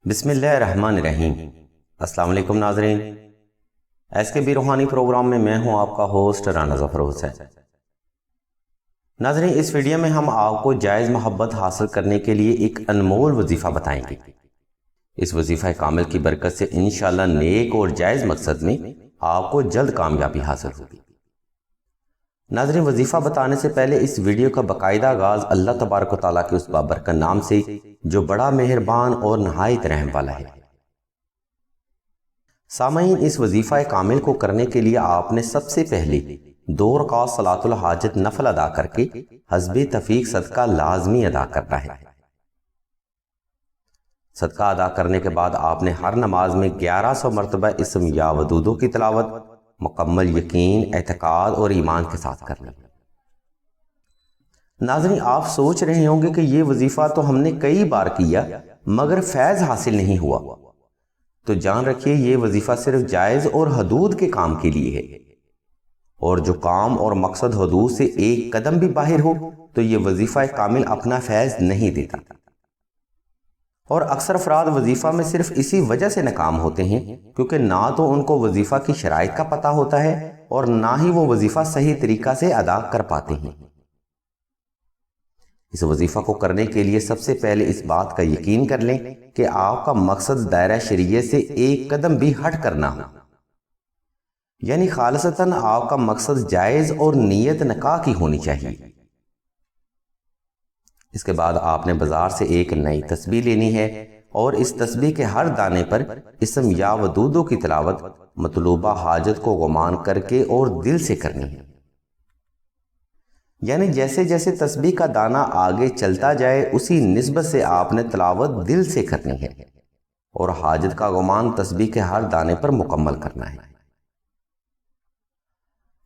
بسم اللہ الرحمن الرحیم۔ السلام علیکم ناظرین، ایس کے بی روحانی پروگرام میں ہوں آپ کا ہوسٹ رانا ظفر حسین۔ ناظرین، اس ویڈیو میں ہم آپ کو جائز محبت حاصل کرنے کے لیے ایک انمول وظیفہ بتائیں گے۔ اس وظیفہ کامل کی برکت سے انشاءاللہ نیک اور جائز مقصد میں آپ کو جلد کامیابی حاصل ہوگی۔ ناظرین، وظیفہ بتانے سے پہلے اس ویڈیو کا باقاعدہ آغاز اللہ تبارک و تعالیٰ کے اس بابرکت نام سے جو بڑا مہربان اور نہایت رحم والا ہے۔ سامعین، اس وظیفہ کامل کو کرنے کے لیے آپ نے سب سے پہلے 2 رکعت صلاۃ الحاجت نفل ادا کر کے حسب تفیق صدقہ لازمی ادا کرنا ہے۔ صدقہ ادا کرنے کے بعد آپ نے ہر نماز میں 1100 مرتبہ اسم یا ودودوں کی تلاوت مکمل یقین، اعتقاد اور ایمان کے ساتھ کرنا۔ ناظرین، آپ سوچ رہے ہوں گے کہ یہ وظیفہ تو ہم نے کئی بار کیا مگر فیض حاصل نہیں ہوا، تو جان رکھیے یہ وظیفہ صرف جائز اور حدود کے کام کے لیے ہے، اور جو کام اور مقصد حدود سے ایک قدم بھی باہر ہو تو یہ وظیفہ کامل اپنا فیض نہیں دیتا۔ اور اکثر افراد وظیفہ میں صرف اسی وجہ سے ناکام ہوتے ہیں کیونکہ نہ تو ان کو وظیفہ کی شرائط کا پتہ ہوتا ہے اور نہ ہی وہ وظیفہ صحیح طریقہ سے ادا کر پاتے ہیں۔ اس وظیفہ کو کرنے کے لیے سب سے پہلے اس بات کا یقین کر لیں کہ آپ کا مقصد دائرہ شریعت سے ایک قدم بھی ہٹ کرنا ہو، یعنی خالصتاً آپ کا مقصد جائز اور نیت نکاح کی ہونی چاہیے۔ اس کے بعد آپ نے بازار سے ایک نئی تسبیح لینی ہے اور اس تسبیح کے ہر دانے پر اسم یا ودودوں کی تلاوت مطلوبہ حاجت کو گمان کر کے اور دل سے کرنی ہے، یعنی جیسے جیسے تسبیح کا دانہ آگے چلتا جائے اسی نسبت سے آپ نے تلاوت دل سے کرنی ہے اور حاجت کا گمان تسبیح کے ہر دانے پر مکمل کرنا ہے۔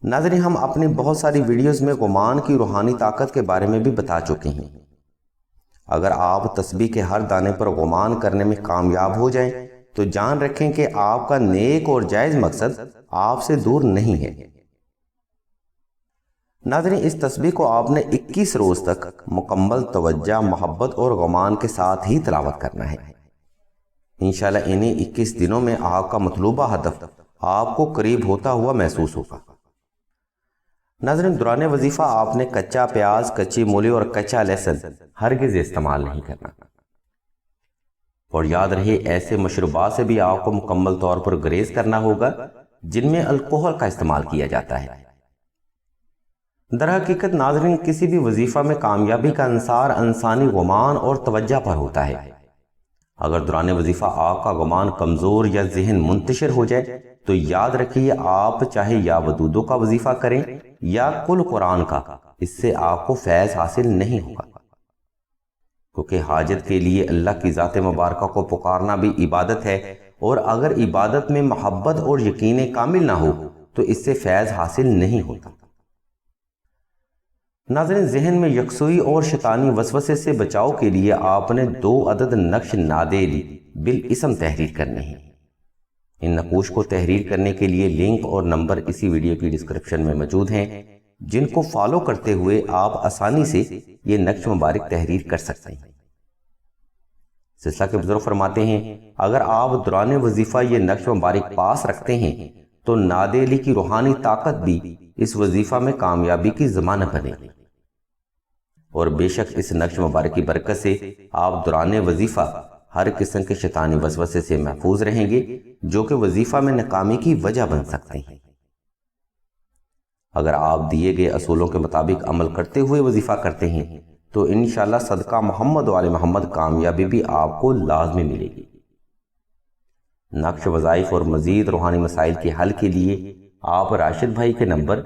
ناظرین، ہم اپنی بہت ساری ویڈیوز میں گمان کی روحانی طاقت کے بارے میں بھی بتا چکے ہیں۔ اگر آپ تسبیح کے ہر دانے پر گمان کرنے میں کامیاب ہو جائیں تو جان رکھیں کہ آپ کا نیک اور جائز مقصد آپ سے دور نہیں ہے۔ ناظرین، اس تسبیح کو آپ نے 21 روز تک مکمل توجہ، محبت اور گمان کے ساتھ ہی تلاوت کرنا ہے۔ انشاءاللہ انہیں 21 دنوں میں آپ کا مطلوبہ ہدف آپ کو قریب ہوتا ہوا محسوس ہوگا۔ ناظرین، دوران وظیفہ آپ نے کچا پیاز، کچی مولی اور کچا لہسن ہرگز استعمال نہیں کرنا، اور یاد رہے ایسے مشروبات سے بھی آپ کو مکمل طور پر گریز کرنا ہوگا جن میں الکوہل کا استعمال کیا جاتا ہے۔ در حقیقت ناظرین، کسی بھی وظیفہ میں کامیابی کا انحصار انسانی گمان اور توجہ پر ہوتا ہے۔ اگر دوران وظیفہ آپ کا گمان کمزور یا ذہن منتشر ہو جائے تو یاد رکھیے آپ چاہے یا ودودوں کا وظیفہ کریں یا کل قرآن کا، اس سے آپ کو فیض حاصل نہیں ہوگا، کیونکہ حاجت کے لیے اللہ کی ذات مبارکہ کو پکارنا بھی عبادت ہے، اور اگر عبادت میں محبت اور یقین کامل نہ ہو تو اس سے فیض حاصل نہیں ہوتا۔ ناظرین، ذہن میں یکسوئی اور شیطانی وسوسے سے بچاؤ کے لیے آپ نے 2 عدد نقش نادیلی بالاسم تحریر کرنے ہیں۔ ان نقوش کو تحریر کرنے کے لیے لنک اور نمبر اسی ویڈیو کی ڈسکرپشن میں موجود ہیں، جن کو فالو کرتے ہوئے آپ آسانی سے یہ نقش مبارک تحریر کر سکتے ہیں۔ سلسلہ کے بزرگ فرماتے ہیں، اگر آپ دوران وظیفہ یہ نقش مبارک پاس رکھتے ہیں تو نادیلی کی روحانی طاقت بھی اس وظیفہ میں کامیابی کی ضمانت بنے گی، اور بے شک اس نقش مبارک کی برکت سے آپ دوران وظیفہ ہر قسم کے شیطانی وسوسے سے محفوظ رہیں گے جو کہ وظیفہ میں ناکامی کی وجہ بن سکتے ہیں۔ اگر آپ دیے گئے اصولوں کے مطابق عمل کرتے ہوئے وظیفہ کرتے ہیں تو انشاءاللہ صدقہ محمد و آل محمد کامیابی بھی آپ کو لازمی ملے گی۔ نقش، وظائف اور مزید روحانی مسائل کے حل کے لیے آپ راشد بھائی کے نمبر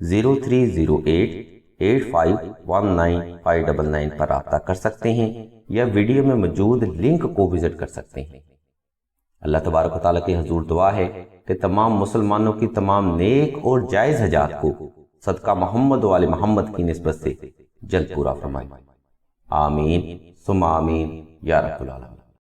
0308851999 پر رابطہ کر سکتے ہیں یا ویڈیو میں موجود لنک کو وزٹ کر سکتے ہیں۔ اللہ تبارک و تعالیٰ کے حضور دعا ہے کہ تمام مسلمانوں کی تمام نیک اور جائز حاجات کو صدقہ محمد و آل محمد کی نسبت سے جلد پورا فرمائے۔ آمین ثم آمین یا رب العالمین۔